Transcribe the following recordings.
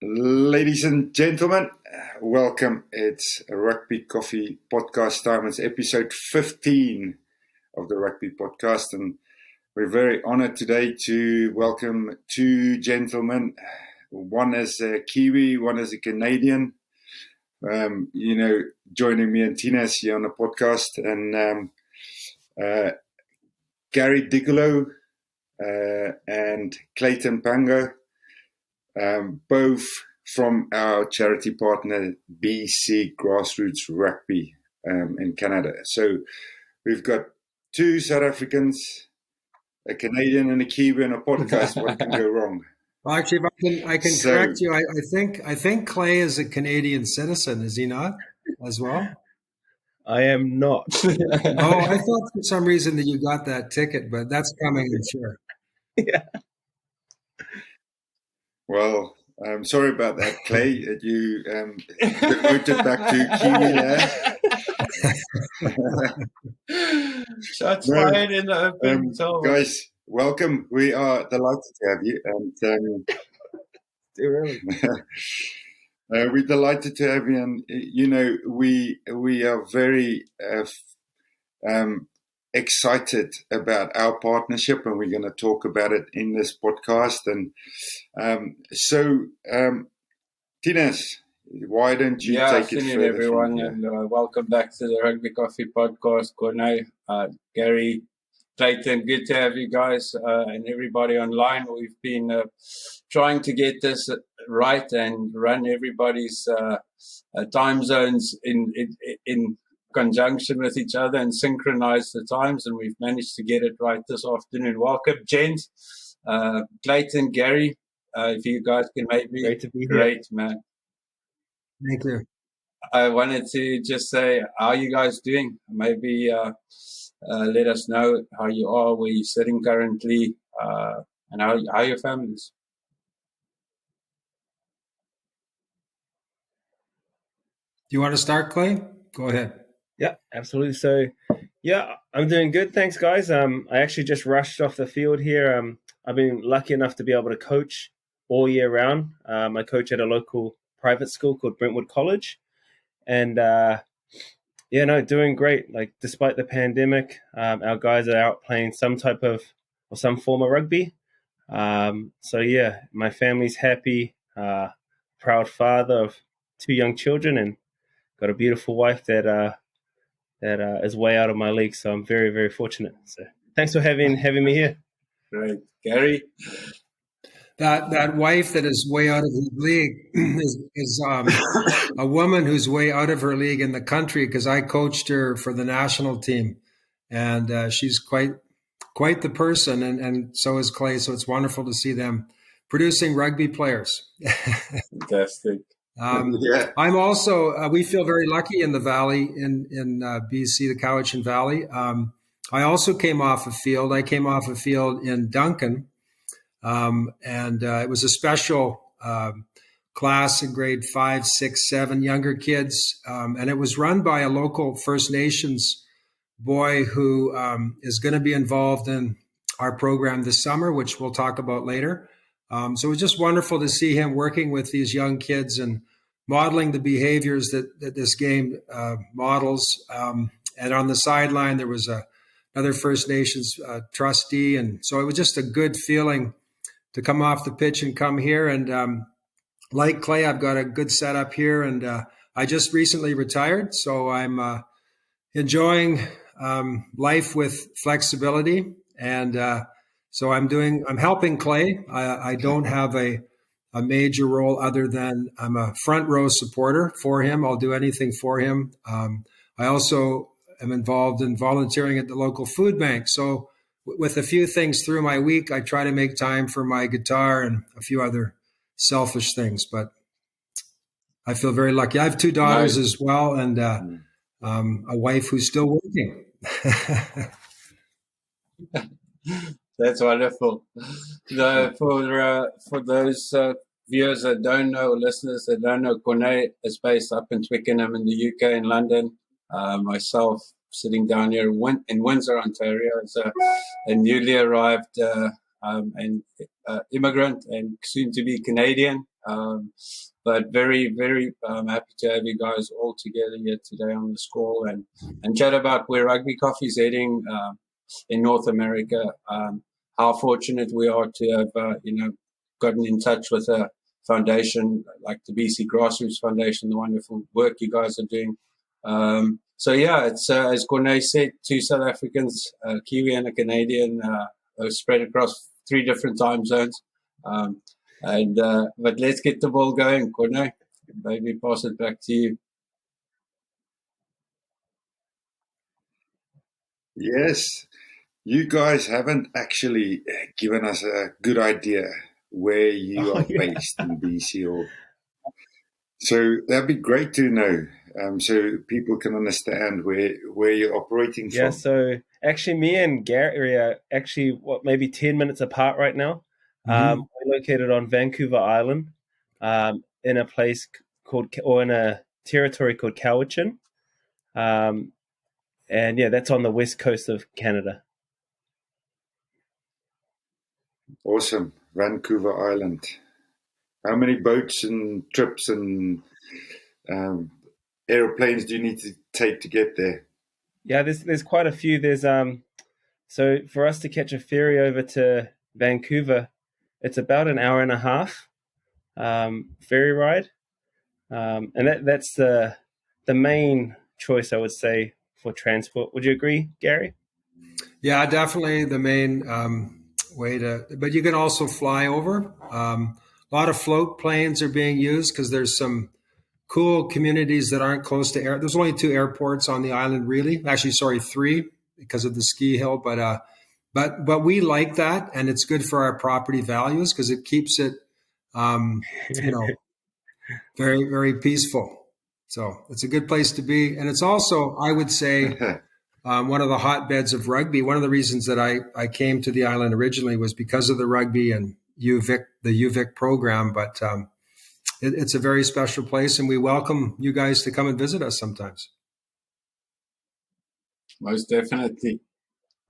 Ladies and gentlemen, welcome. It's a Rugby Coffee podcast time. It's episode 15 of the Rugby podcast, and we're very honored today to welcome two gentlemen. One is a Kiwi, one is a Canadian. Joining me and Tina's here on the podcast, and Gary Dukelow and Clayton Panga. Both from our charity partner, BC Grassroots Rugby in Canada. So we've got two South Africans, a Canadian and a Kiwi on a podcast. What can go wrong? Well, actually, if I can correct you. I think Clay is a Canadian citizen, is he not, as well? I am not. Oh, I thought for some reason that you got that ticket, but that's coming, I'm sure. Yeah. Well, I'm sorry about that, Clay. You demoted back to Kiwi land. Shots fired in the open. Guys, welcome. We are delighted to have you. And we're delighted to have you. And, we are very excited about our partnership, and we're going to talk about it in this podcast. And Tinas, why don't you take it further? Everyone, and welcome back to the Rugby Coffee podcast. Cornay, Gary, Clayton, good to have you guys and everybody online. We've been trying to get this right and run everybody's time zones in conjunction with each other and synchronize the times, and we've managed to get it right this afternoon. Welcome, gents. Clayton, Gary, if you guys can make me great to be here. Great, man. Thank you. I wanted to just say, how are you guys doing? Maybe let us know how you are, where you're sitting currently, and how are your families? Do you want to start, Clay? Go ahead. Yeah, absolutely. So, yeah, I'm doing good. Thanks, guys. I actually just rushed off the field here. I've been lucky enough to be able to coach all year round. I coach at a local private school called Brentwood College. And, doing great. Like, despite the pandemic, our guys are out playing some form of rugby. My family's happy, proud father of two young children, and got a beautiful wife that is way out of my league. So I'm very, very fortunate. So thanks for having me here. Right. Gary? That wife that is way out of his league is a woman who's way out of her league in the country, because I coached her for the national team, and she's quite the person, and so is Clay. So it's wonderful to see them producing rugby players. Fantastic. I'm also, we feel very lucky in the Valley, in BC, the Cowichan Valley. I also came off a field. I came off a field in Duncan, and it was a special class in grade 5, 6, 7, younger kids. And it was run by a local First Nations boy who is going to be involved in our program this summer, which we'll talk about later. So it was just wonderful to see him working with these young kids and modeling the behaviors that this game models. And on the sideline, there was another First Nations trustee. And so it was just a good feeling to come off the pitch and come here. And like Clay, I've got a good setup here. And I just recently retired, so I'm enjoying life with flexibility. And so I'm helping Clay. I don't have a major role other than I'm a front row supporter for him. I'll do anything for him. I also am involved in volunteering at the local food bank. So with a few things through my week, I try to make time for my guitar and a few other selfish things. But I feel very lucky. I have two daughters as well, and a wife who's still working. That's wonderful. For those viewers that don't know, listeners that don't know, Cornay is based up in Twickenham in the UK, in London. Myself sitting down here in Windsor, Ontario, as a newly arrived immigrant and soon to be Canadian. But very, very happy to have you guys all together here today on this call and chat about where Rugby Coffee is heading in North America. How fortunate we are to have, gotten in touch with a foundation like the BC Grassroots Foundation, the wonderful work you guys are doing. So yeah, it's as Corné said, 2 South Africans, a Kiwi and a Canadian, spread across 3 different time zones. But let's get the ball going, Corné. Maybe pass it back to you. Yes, you guys haven't actually given us a good idea where you are based in BC, so that'd be great to know, so people can understand where you're operating from. Yeah, so actually me and Gary are actually maybe 10 minutes apart right now. We're located on Vancouver Island, in a place in a territory called Cowichan. And yeah, that's on the west coast of Canada. Awesome. Vancouver Island. How many boats and trips and airplanes do you need to take to get there? Yeah, there's quite a few. There's so for us to catch a ferry over to Vancouver, it's about an hour and a half ferry ride, and that's the main choice, I would say, for transport. Would you agree, Gary? Yeah, definitely the main way to. But you can also fly over. A lot of float planes are being used because there's some cool communities that aren't close to air. There's only 2 airports on the island, really. Actually, sorry, 3 because of the ski hill. But we like that, and it's good for our property values because it keeps it, very, very peaceful. So it's a good place to be, and it's also, I would say, one of the hotbeds of rugby. One of the reasons that I came to the island originally was because of the rugby and the UVic program. But it's a very special place, and we welcome you guys to come and visit us sometimes. Most definitely.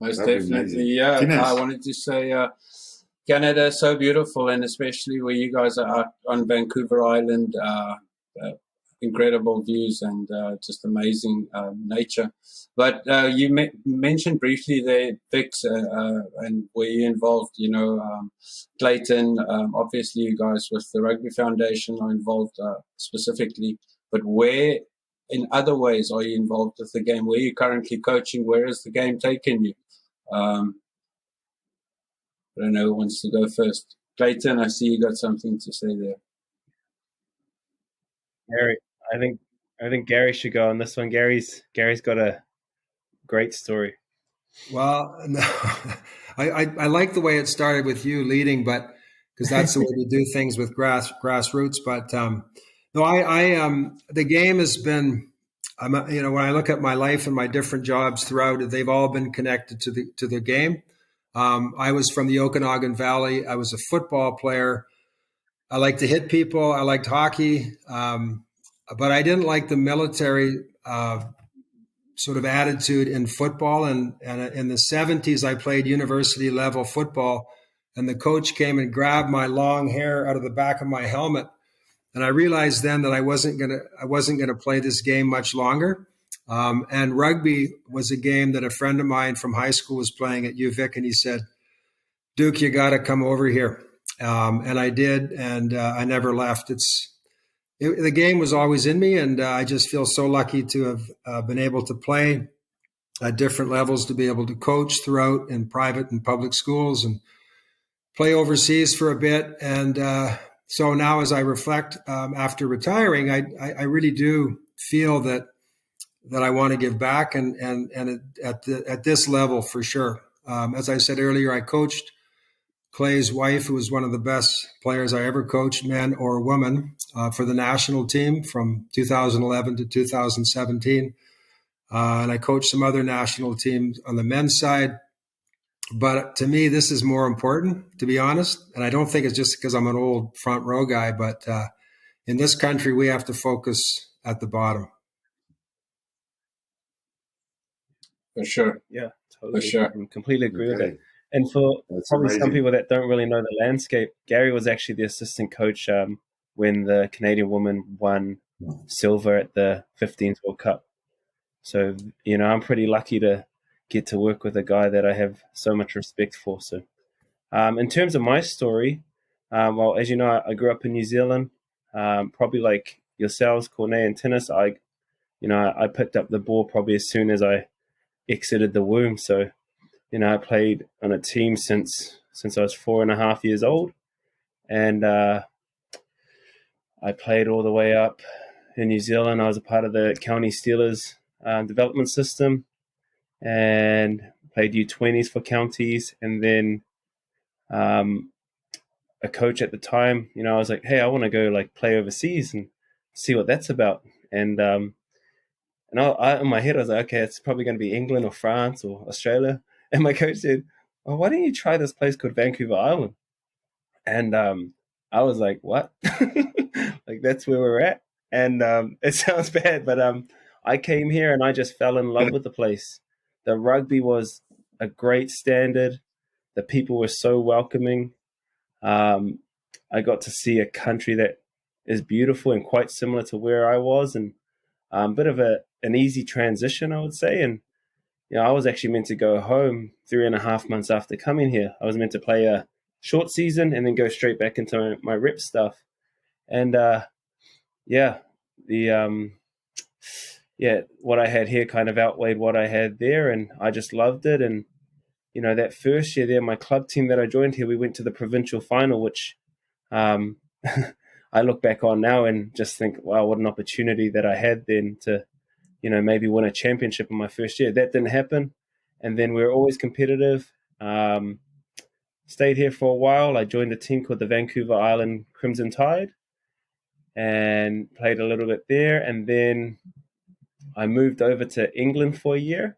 Most That'd definitely. Yeah, Guinness. I wanted to say Canada is so beautiful, and especially where you guys are out on Vancouver Island, incredible views and just amazing nature. But you mentioned briefly there, Vix, and where you involved, Clayton. Obviously, you guys with the Rugby Foundation are involved specifically. But where, in other ways, are you involved with the game? Where are you currently coaching? Where has the game taken you? I don't know who wants to go first. Clayton, I see you got something to say there. Gary, I think Gary should go on this one. Gary's got a great story. Well, no, I like the way it started with you leading, but because that's the way we do things with grassroots. But no, the game has been. When I look at my life and my different jobs throughout it, they've all been connected to the game. I was from the Okanagan Valley. I was a football player. I liked to hit people. I liked hockey, but I didn't like the military sort of attitude in football. And in the 70s, I played university level football, and the coach came and grabbed my long hair out of the back of my helmet. And I realized then that I wasn't gonna play this game much longer. And rugby was a game that a friend of mine from high school was playing at UVic, and he said, "Duke, you got to come over here." And I did, and I never left. The game was always in me, and I just feel so lucky to have been able to play at different levels, to be able to coach throughout in private and public schools, and play overseas for a bit. And so now, as I reflect after retiring, I really do feel that I want to give back, and at this level for sure. As I said earlier, I coached Clay's wife, who was one of the best players I ever coached, man or woman, for the national team from 2011 to 2017. And I coached some other national teams on the men's side. But to me, this is more important, to be honest. And I don't think it's just because I'm an old front row guy, but in this country, we have to focus at the bottom. For sure. Yeah, totally. For sure. I completely agree with that. And for probably some people that don't really know the landscape, Gary was actually the assistant coach when the Canadian women won silver at the 15th World Cup. So, I'm pretty lucky to get to work with a guy that I have so much respect for. So, in terms of my story, well, as you know, I grew up in New Zealand, probably like yourselves, Cornet and tennis. I picked up the ball probably as soon as I exited the womb. So, I played on a team since I was 4.5 years old. And I played all the way up in New Zealand. I was a part of the County Steelers development system and played U20s for counties. And then a coach at the time, I was like, hey, I want to go like play overseas and see what that's about. And I in my head, I was like, okay, it's probably going to be England or France or Australia. And my coach said, oh, why don't you try this place called Vancouver Island? And I was like, what? Like, that's where we're at? And it sounds bad, but I came here and I just fell in love with the place. The rugby was a great standard. The people were so welcoming. I got to see a country that is beautiful and quite similar to where I was, and a bit of an easy transition, I would say. And I was actually meant to go home 3.5 months after coming here. I was meant to play a short season and then go straight back into my rep stuff. And what I had here kind of outweighed what I had there, and I just loved it. And that first year there, my club team that I joined here, we went to the provincial final, which I look back on now and just think, wow, what an opportunity that I had then to, maybe win a championship in my first year. That didn't happen. And then we were always competitive. Stayed here for a while. I joined a team called the Vancouver Island Crimson Tide and played a little bit there. And then I moved over to England for a year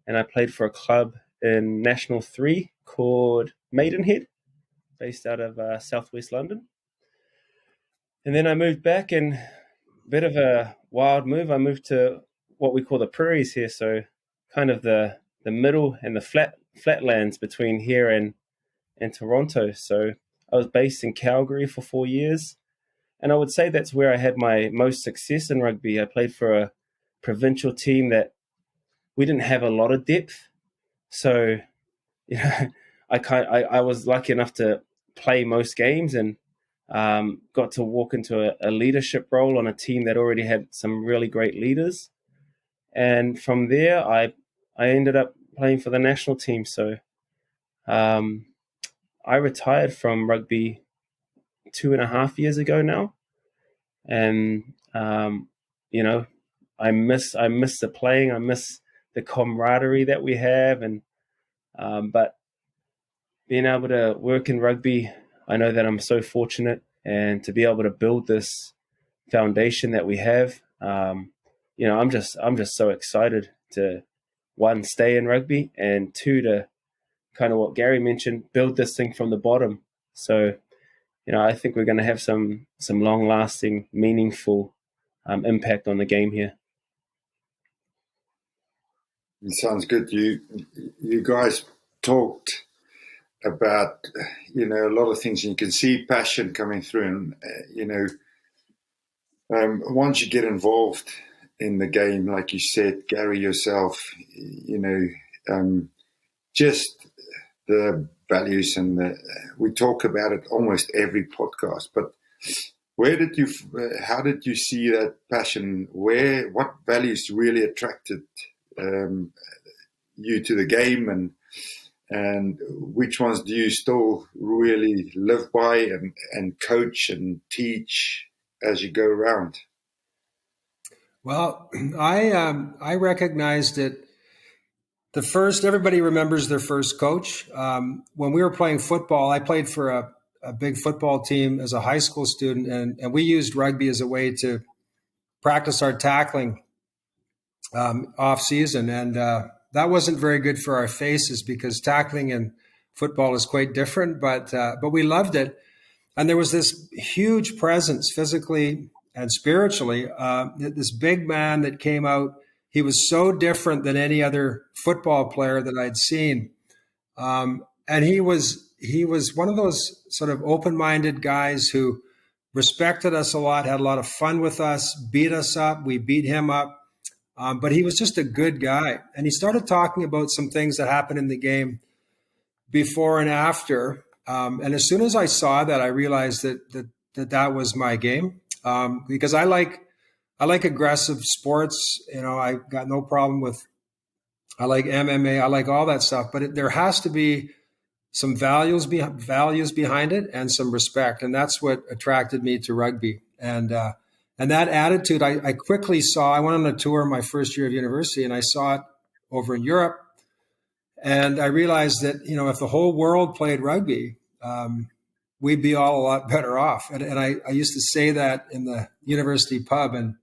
and I played for a club in National 3 called Maidenhead, based out of southwest London. And then I moved back, and a bit of a wild move. I moved to what we call the prairies here, so kind of the middle and the flatlands between here and Toronto. So I was based in Calgary for 4 years, and I would say that's where I had my most success in rugby. I played for a provincial team that we didn't have a lot of depth, so I was lucky enough to play most games and got to walk into a leadership role on a team that already had some really great leaders. And from there, I ended up playing for the national team. So I retired from rugby 2.5 years ago now. And, I miss the playing. I miss the camaraderie that we have. And but being able to work in rugby, I know that I'm so fortunate, and to be able to build this foundation that we have, I'm just so excited to, one, stay in rugby, and two, to kind of what Gary mentioned, build this thing from the bottom. So, I think we're going to have some long-lasting, meaningful impact on the game here. It sounds good. You guys talked about a lot of things, and you can see passion coming through. And once you get involved in the game, like you said, Gary, yourself, just the values, and we talk about it almost every podcast. But how did you see that passion? What values really attracted you to the game, and which ones do you still really live by and coach and teach as you go around? Well, I recognized it. Everybody remembers their first coach. When we were playing football, I played for a big football team as a high school student, and we used rugby as a way to practice our tackling off season. And that wasn't very good for our faces, because tackling in football is quite different, but we loved it. And there was this huge presence physically and spiritually, this big man that came out. He was so different than any other football player that I'd seen. And he was one of those sort of open-minded guys who respected us a lot, had a lot of fun with us, beat us up. We beat him up. But he was just a good guy. And he started talking about some things that happened in the game before and after. And as soon as I saw that, I realized that was my game, because I like aggressive sports. I got no problem with. I like MMA. I like all that stuff, but there has to be some values behind it and some respect, and that's what attracted me to rugby. And that attitude, I quickly saw. I went on a tour my first year of university, and I saw it over in Europe. And I realized that, if the whole world played rugby, we'd be all a lot better off. And I used to say that in the university pub, and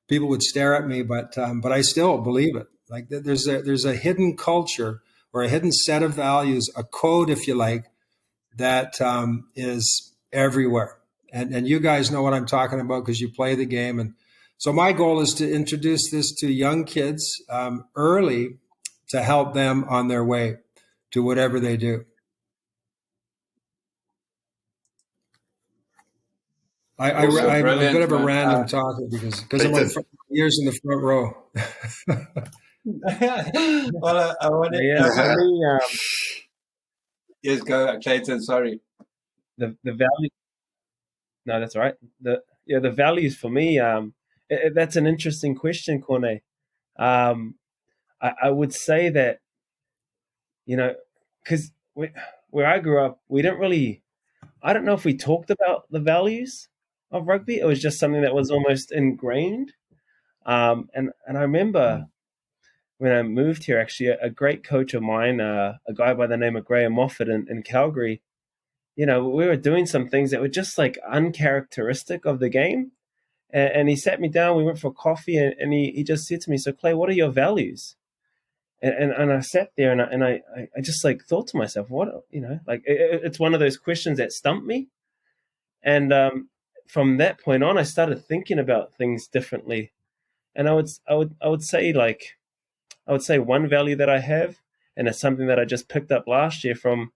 people would stare at me, but I still believe it. Like there's a hidden culture or a hidden set of values, a code, if you like, that is everywhere. And you guys know what I'm talking about because you play the game. And so my goal is to introduce this to young kids early to help them on their way to whatever they do. I'm a bit of a random talker because of my years in the front row. Well, I want to. Yes, go, Clayton. Sorry. The value. No, that's all right. The values for me. That's an interesting question, Corne. I would say that, because where I grew up, we didn't really. I don't know if we talked about the values of rugby. It was just something that was almost ingrained. And I remember when I moved here, actually, a great coach of mine, a guy by the name of Graham Moffat in Calgary, we were doing some things that were just like uncharacteristic of the game. And he sat me down, we went for coffee, and he just said to me, "So Clay, what are your values?" And I sat there and I just like thought to myself, what, it's one of those questions that stumped me. And from that point on, I started thinking about things differently. And I would say one value that I have, and it's something that I just picked up last year from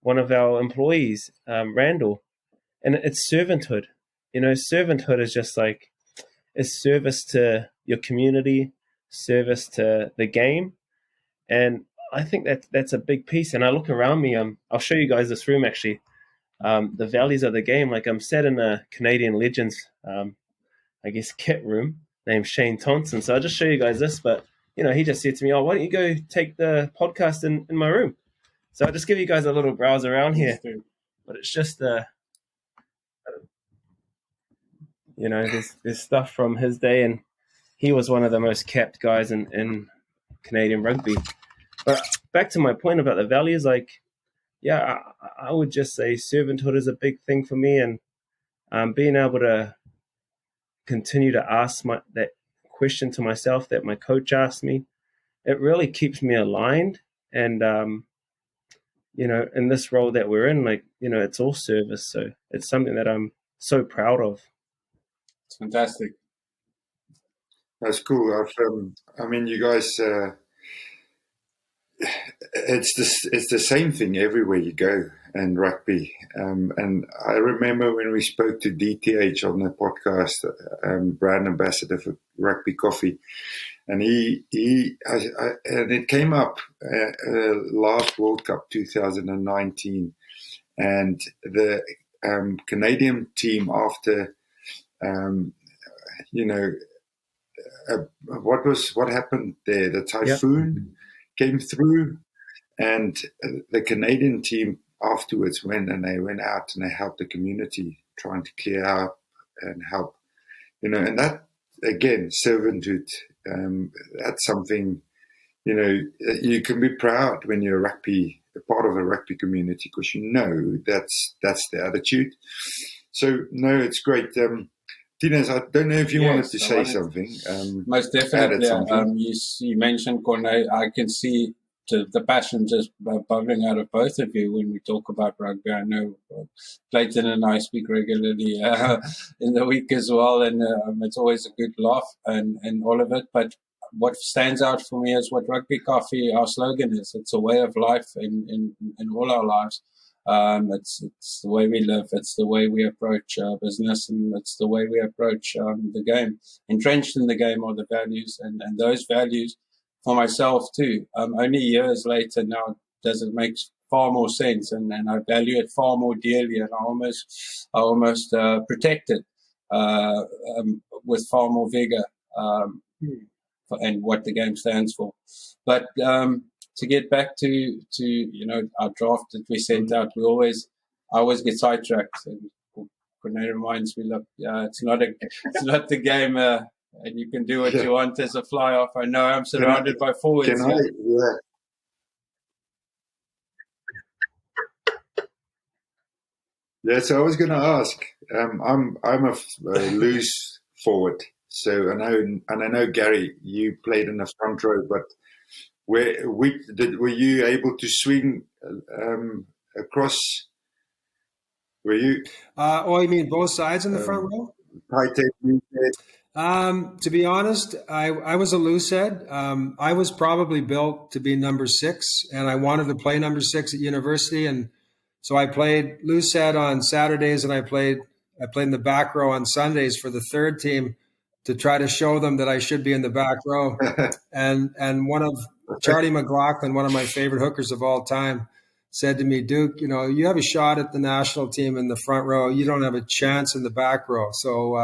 one of our employees, Randall, and it's servanthood. Servanthood is just like, it's service to your community, service to the game. And I think that's a big piece. And I look around me, I'll show you guys this room actually, the values of the game. Like I'm sat in a Canadian Legends, kit room named Shane Thompson. So I'll just show you guys this, but he just said to me, "Oh, why don't you go take the podcast in my room?" So I'll just give you guys a little browse around here, but it's just, there's stuff from his day, and he was one of the most kept guys in Canadian rugby. But back to my point about the values, I would just say servanthood is a big thing for me, and being able to continue to ask that question to myself that my coach asked me, it really keeps me aligned. And in this role that we're in, it's all service, so it's something that I'm so proud of. It's fantastic. That's cool. You guys. It's the same thing everywhere you go in rugby. And I remember when we spoke to DTH on the podcast, brand ambassador for Rugby Coffee, and and it came up last World Cup 2019, and the Canadian team after what happened there? The typhoon came through, and the Canadian team afterwards went out and they helped the community, trying to clear up and help, and that again, servanthood. That's something, you can be proud when you're a part of a rugby community, because that's the attitude. So no, it's great. Tinez, I don't know if you wanted to say something. Most definitely. You mentioned Corne. I can see the passion just bubbling out of both of you when we talk about rugby. I know Clayton and I speak regularly in the week as well, and it's always a good laugh and all of it. But what stands out for me is what Rugby Coffee, our slogan is. It's a way of life in all our lives. It's the way we live. It's the way we approach business, and it's the way we approach the game. Entrenched in the game are the values, and those values for myself too. Only years later now does it make far more sense, and I value it far more dearly, and I almost protect it with far more vigor, and what the game stands for. But to get back to our draft that we sent out, I always get sidetracked. And Corné reminds me, look, it's not the game, and you can do what you want as a fly off. I know I'm surrounded by forwards. So I was going to ask. I'm a loose forward, so I know Gary, you played in the front row, but were you able to swing across? Were you? You mean both sides in the front row? Tight head. To be honest, I was a loose head. I was probably built to be number 6, and I wanted to play number 6 at university, and so I played loose head on Saturdays, and I played in the back row on Sundays for the third team to try to show them that I should be in the back row. and one of Charlie McLaughlin, one of my favorite hookers of all time, said to me, Duke, you have a shot at the national team in the front row. You don't have a chance in the back row. So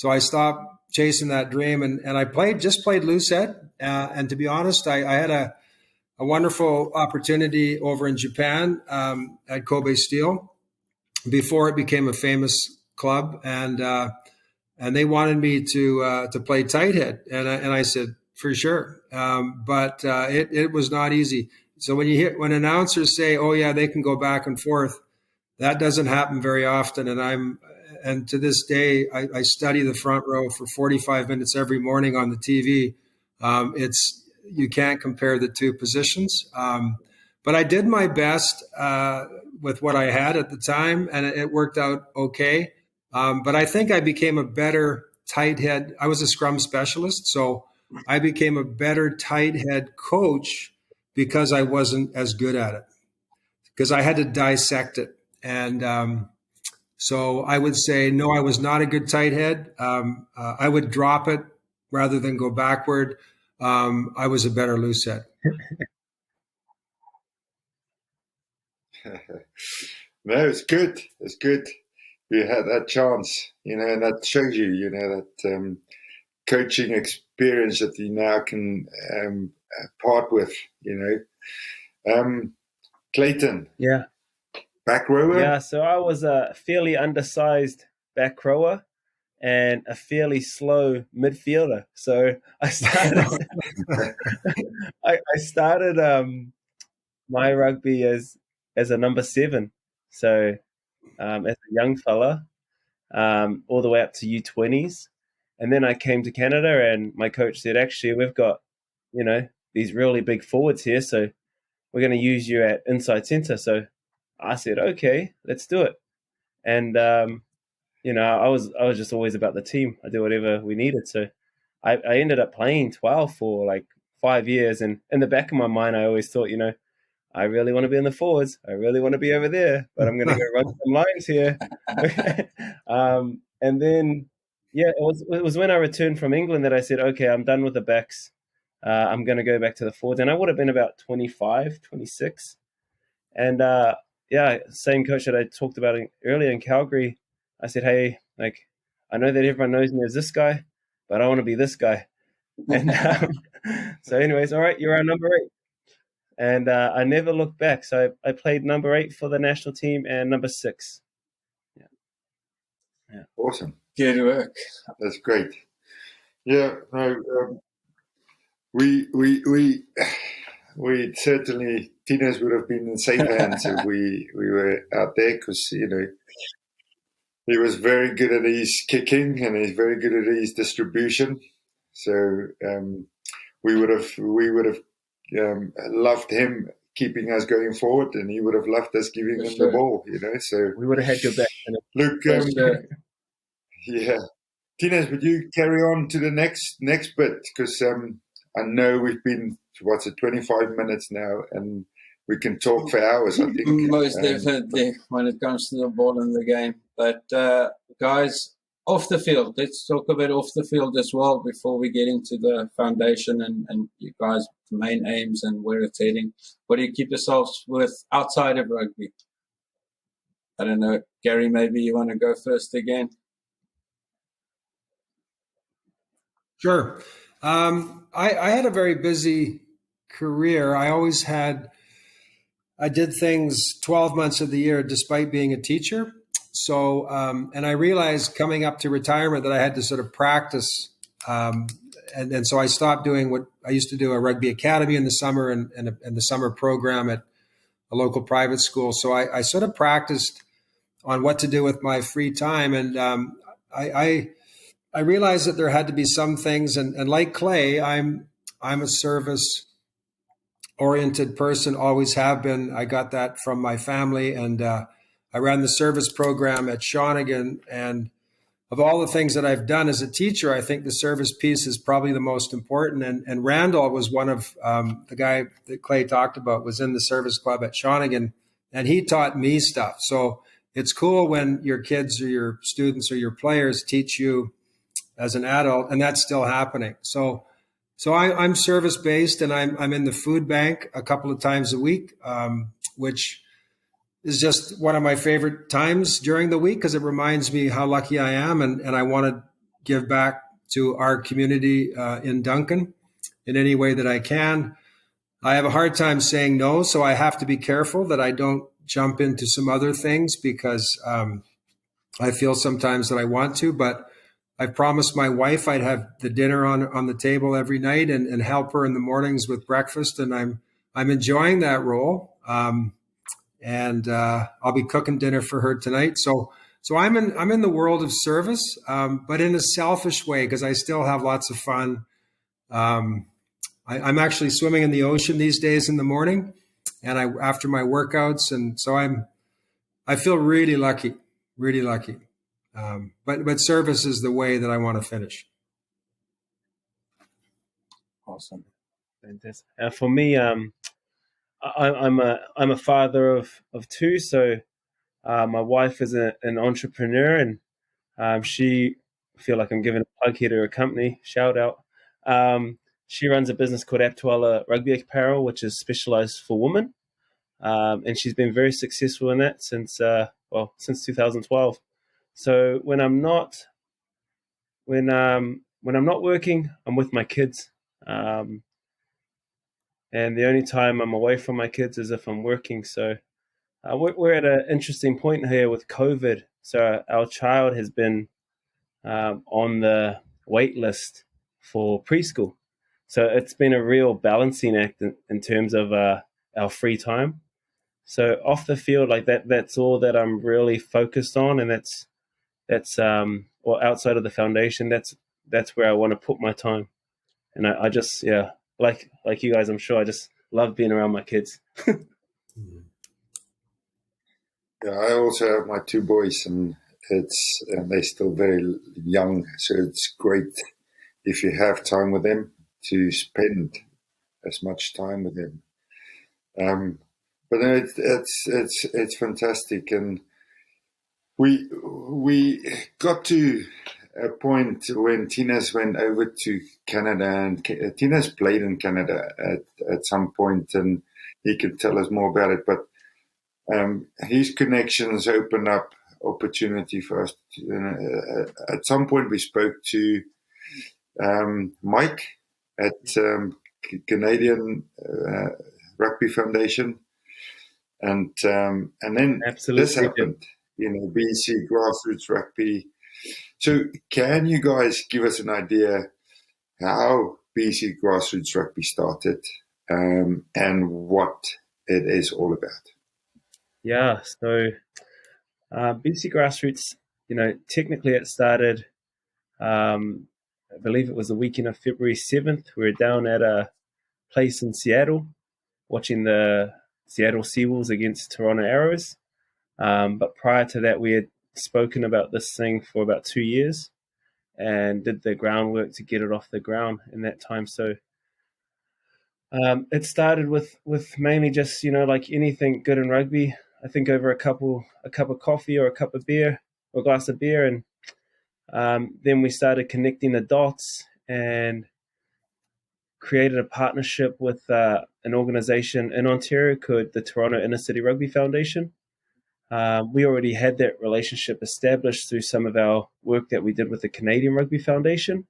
I stopped chasing that dream, and I just played loose head. And to be honest, I had a wonderful opportunity over in Japan at Kobe Steel before it became a famous club, and they wanted me to play tight head, and I said for sure, but it was not easy. So when announcers say, "Oh yeah, they can go back and forth," that doesn't happen very often, and to this day, I study the front row for 45 minutes every morning on the TV. You can't compare the two positions. But I did my best with what I had at the time, and it worked out okay. But I think I became a better tight head. I was a scrum specialist, so I became a better tight head coach because I wasn't as good at it, because I had to dissect it. And so I would say, no, I was not a good tight head. I would drop it rather than go backward. I was a better loose head. No, it's good. It's good. You had that chance, and that shows you, that coaching experience that you now can part with, Clayton. Yeah. Back rower? Yeah, so I was a fairly undersized back rower and a fairly slow midfielder. So I started I started my rugby as a number 7. So as a young fella, all the way up to U20s. And then I came to Canada, and my coach said, actually, we've got, these really big forwards here, so we're going to use you at inside center. So I said, okay, let's do it. And, I was just always about the team. I do whatever we needed. So I ended up playing 12 for like 5 years. And in the back of my mind, I always thought, I really want to be in the forwards. I really want to be over there, but I'm going to go run some lines here. And then, it was when I returned from England that I said, okay, I'm done with the backs. I'm going to go back to the forwards. And I would have been about 25, 26. And, same coach that I talked about earlier in Calgary, I said, hey, I know that everyone knows me as this guy, but I want to be this guy. And so anyways, all right, you're our number 8. And I never looked back. So I played number 8 for the national team and number 6. Yeah. Awesome. Good work. That's great. Yeah. No, we certainly, Tina's would have been in safe hands if we were out there, because, he was very good at his kicking and he's very good at his distribution. So we would have loved him keeping us going forward, and he would have loved us giving him the ball, So we would have had your back. Look, yeah, Tines, would you carry on to the next bit, because I know we've been 25 minutes now, and we can talk for hours, I think. Most definitely when it comes to the ball in the game. But guys, off the field, let's talk a bit off the field as well before we get into the foundation and you guys' main aims and where it's heading. What do you keep yourselves with outside of rugby? I don't know. Gary, maybe you want to go first again? Sure. I had a very busy career. I did things 12 months of the year despite being a teacher. So, and I realized coming up to retirement that I had to sort of practice. And so I stopped doing what I used to do, a rugby academy in the summer and the summer program at a local private school. So I sort of practiced on what to do with my free time. And I realized that there had to be some things. And like Clay, I'm a service oriented person, always have been. I got that from my family, and I ran the service program at Shawnigan. And of all the things that I've done as a teacher, I think the service piece is probably the most important. And Randall was one of the guy that Clay talked about, was in the service club at Shawnigan, and he taught me stuff. So it's cool when your kids or your students or your players teach you as an adult, and that's still happening. So I'm service based, and I'm in the food bank a couple of times a week, which is just one of my favorite times during the week because it reminds me how lucky I am, and I want to give back to our community in Duncan in any way that I can. I have a hard time saying no, so I have to be careful that I don't jump into some other things because I feel sometimes that I want to, but I promised my wife I'd have the dinner on the table every night and help her in the mornings with breakfast, and I'm enjoying that role. And I'll be cooking dinner for her tonight. So I'm in the world of service, but in a selfish way because I still have lots of fun. I'm actually swimming in the ocean these days in the morning, and after my workouts, and so I feel really lucky, really lucky. But service is the way that I want to finish. Awesome, fantastic. For me, I'm a father of two. So my wife is an entrepreneur, and she, I feel like I'm giving a plug here to her company. Shout out. She runs a business called Aptuala Rugby Apparel, which is specialized for women, and she's been very successful in that since 2012. So when I'm not working, I'm with my kids, and the only time I'm away from my kids is if I'm working. So we're at an interesting point here with COVID. So our child has been on the wait list for preschool. So it's been a real balancing act in terms of our free time. So off the field, like that's all that I'm really focused on, and that's or outside of the foundation, that's where I want to put my time. And I just, like you guys, I'm sure I just love being around my kids. Yeah, I also have my two boys, and they're still very young, so it's great if you have time with them to spend as much time with them. But it's fantastic, and we got to a point when Tina's went over to Canada, and Tina's played in Canada at some point, and he could tell us more about it. But his connections opened up opportunity for us. At some point, we spoke to Mike at Canadian Rugby Foundation, and then Absolutely. This happened. BC Grassroots Rugby. So, can you guys give us an idea how BC Grassroots Rugby started and what it is all about? Yeah, so BC Grassroots, technically it started, I believe it was the weekend of February 7th. We were down at a place in Seattle watching the Seattle Seawolves against Toronto Arrows. But prior to that, we had spoken about this thing for about 2 years and did the groundwork to get it off the ground in that time. So It started with mainly just, like anything good in rugby. I think over a cup of coffee or a cup of beer or a glass of beer, and then we started connecting the dots and created a partnership with an organization in Ontario called the Toronto Inner City Rugby Foundation. We already had that relationship established through some of our work that we did with the Canadian Rugby Foundation.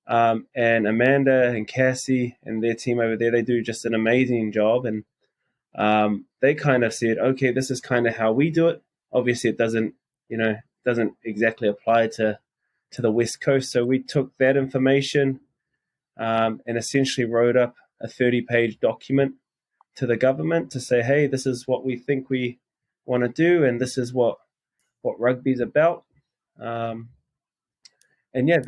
And Amanda and Cassie and their team over there, they do just an amazing job. And they kind of said, okay, this is kind of how we do it. Obviously, it doesn't exactly apply to the West Coast. So we took that information and essentially wrote up a 30-page document to the government to say, hey, this is what we think we want to do, and this is what rugby's about. And yeah,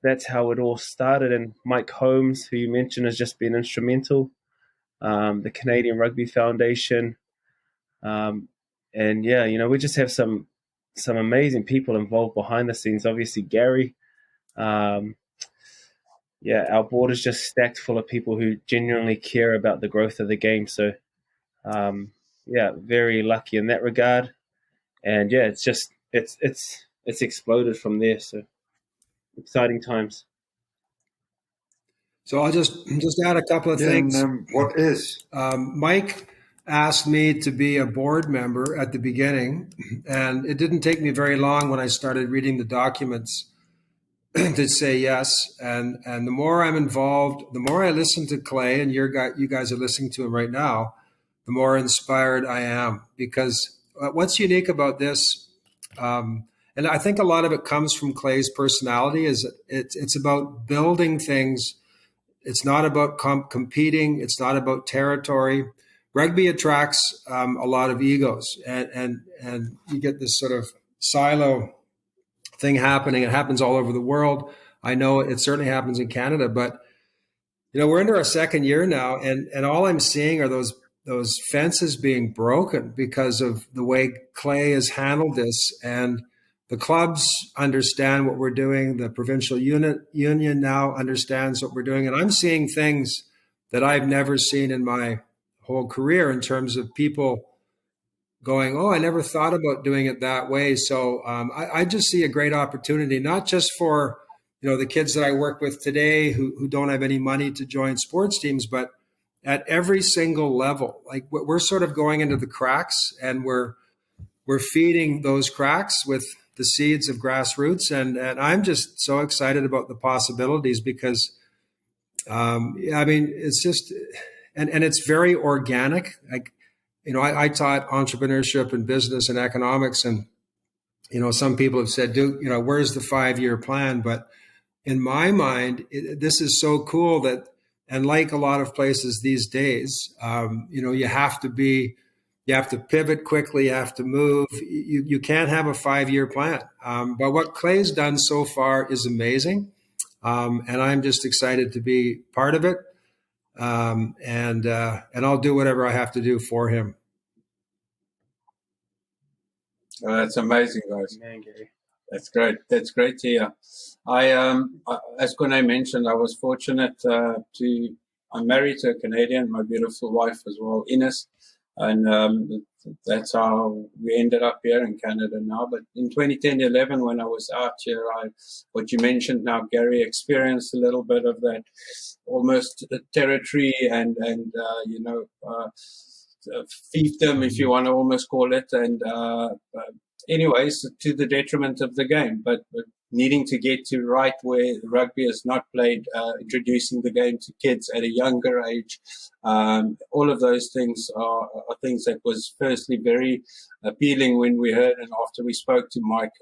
that's how it all started. And Mike Holmes, who you mentioned, has just been instrumental. The Canadian Rugby Foundation, and yeah, we just have some amazing people involved behind the scenes. Obviously, Gary. Yeah, our board is just stacked full of people who genuinely care about the growth of the game. So, yeah, very lucky in that regard. And yeah, it's exploded from there. So, exciting times. So I'll just add a couple of things. What is? Mike asked me to be a board member at the beginning, and it didn't take me very long when I started reading the documents to say yes. And the more I'm involved, the more I listen to Clay, and you guys are listening to him right now, the more inspired I am. Because what's unique about this, and I think a lot of it comes from Clay's personality, is it's about building things. It's not about competing. It's not about territory. Rugby attracts a lot of egos, and you get this sort of silo thing happening. It happens all over the world. I know it certainly happens in Canada, but we're into our second year now, and all I'm seeing are those fences being broken because of the way Clay has handled this. And the clubs understand what we're doing. The provincial union now understands what we're doing. And I'm seeing things that I've never seen in my whole career in terms of people going, oh, I never thought about doing it that way. So I just see a great opportunity, not just for the kids that I work with today who don't have any money to join sports teams, but at every single level. Like, we're sort of going into the cracks, and we're feeding those cracks with the seeds of Grassroots. And I'm just so excited about the possibilities because, it's just, and it's very organic. Like, I taught entrepreneurship and business and economics, and, some people have said, Duke, where's the 5-year plan? But in my mind, this is so cool that, and like a lot of places these days, you have to pivot quickly, you have to move. You can't have a 5-year plan. But what Clay's done so far is amazing. And I'm just excited to be part of it. And I'll do whatever I have to do for him. Oh, that's amazing, guys. Man, Gary. That's great. That's great to hear. As Kone mentioned, I was fortunate I'm married to a Canadian, my beautiful wife as well, Ines. And that's how we ended up here in Canada now. But in 2010-11, when I was out here, what you mentioned now, Gary, experienced a little bit of that almost territory and fiefdom, if you want to almost call it. And anyways, to the detriment of the game. But needing to get to right where rugby is not played, introducing the game to kids at a younger age. All of those things are things that was firstly very appealing when we heard, and after we spoke to Mike,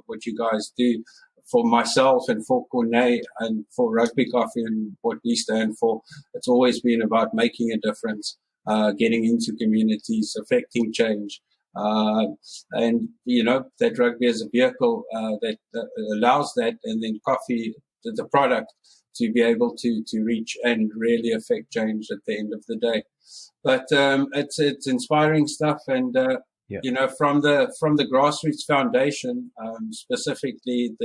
what you guys do. For myself and for Kone and for Rugby Coffee and what we stand for, it's always been about making a difference, getting into communities, affecting change. And that rugby is a vehicle that allows that, and then coffee, the product, to be able to reach and really affect change at the end of the day. But it's inspiring stuff, and you know, from the Grassroots Foundation, specifically,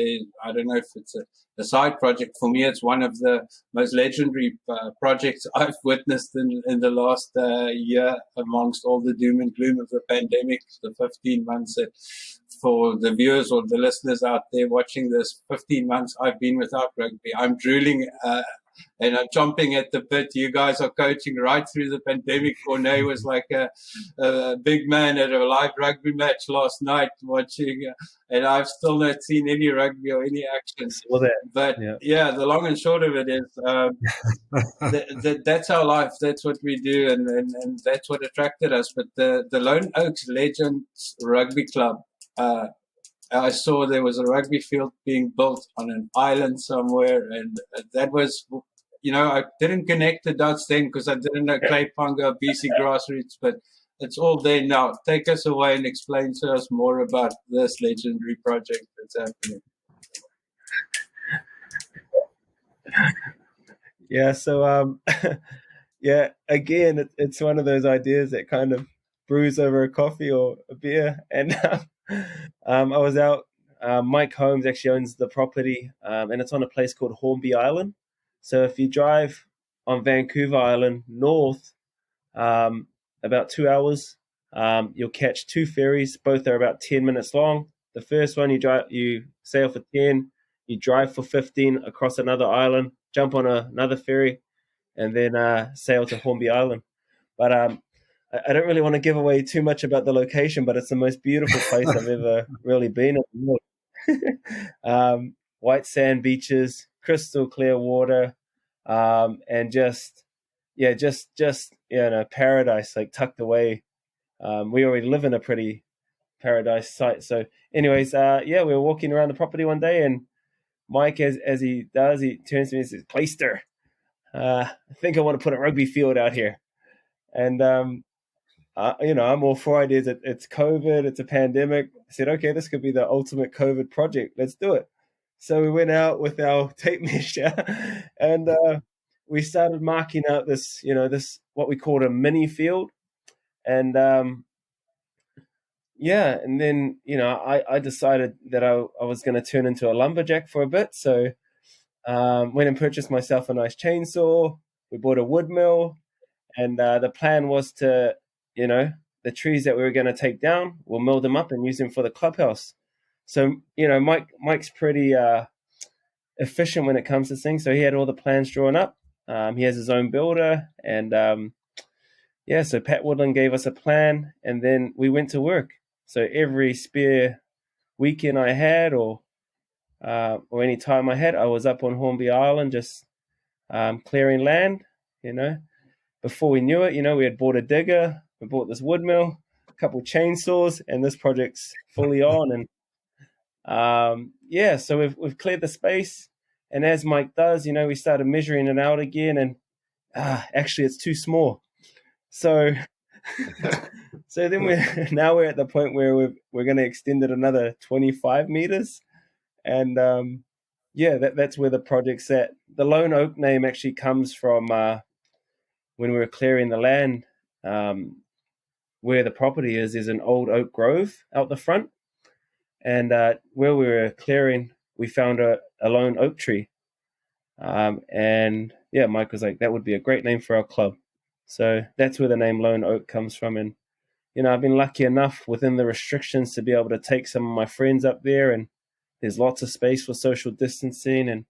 I don't know if it's a side project. For me, it's one of the most legendary projects I've witnessed in the last year, amongst all the doom and gloom of the pandemic, the 15 months that, for the viewers or the listeners out there watching this, 15 months I've been without rugby. I'm drooling and I'm chomping at the bit. You guys are coaching right through the pandemic. Cornet was like a big man at a live rugby match last night watching, and I've still not seen any rugby or any action. But yeah, the long and short of it is that's our life. That's what we do, and that's what attracted us. But the Lone Oaks Legends Rugby Club, I saw there was a rugby field being built on an island somewhere, and that was, you know, I didn't connect the dots then because I didn't know Clayton, Panga, BC Grassroots, but it's all there now. Take us away and explain to us more about this legendary project that's happening. Yeah, so yeah, again, it's one of those ideas that kind of brews over a coffee or a beer, and I was out. Mike Holmes actually owns the property, and it's on a place called Hornby Island. So if you drive on Vancouver Island north, about 2 hours, you'll catch two ferries. Both are about 10 minutes long. The first one you sail for 10, you drive for 15 across another island, jump on another ferry, and then sail to Hornby Island. But I don't really want to give away too much about the location, but it's the most beautiful place I've ever really been in. White sand beaches, crystal clear water, and just paradise, like tucked away. We already live in a pretty paradise site. So anyways, we were walking around the property one day, and Mike, as he does, he turns to me and says, "Clayster, I think I want to put a rugby field out here." And I'm all for ideas. It's COVID, it's a pandemic. I said, okay, this could be the ultimate COVID project. Let's do it. So we went out with our tape measure and we started marking out this what we called a mini field. And and then, I decided that I was going to turn into a lumberjack for a bit. So went and purchased myself a nice chainsaw. We bought a wood mill, and the plan was to, the trees that we were going to take down, we'll mill them up and use them for the clubhouse. So, Mike's pretty efficient when it comes to things. So he had all the plans drawn up. He has his own builder. And so Pat Woodland gave us a plan, and then we went to work. So every spare weekend I had or any time I had, I was up on Hornby Island just clearing land, Before we knew it, we had bought a digger, we bought this wood mill, a couple chainsaws, and this project's fully on. And so we've cleared the space. And as Mike does, we started measuring it out again, and actually it's too small. So then we're at the point where we're going to extend it another 25 meters. And that's where the project's at. The Lone Oak name actually comes from when we were clearing the land, where the property is an old oak grove out the front. And where we were clearing, we found a lone oak tree. Mike was like, that would be a great name for our club. So that's where the name Lone Oak comes from. And, I've been lucky enough within the restrictions to be able to take some of my friends up there, and there's lots of space for social distancing and,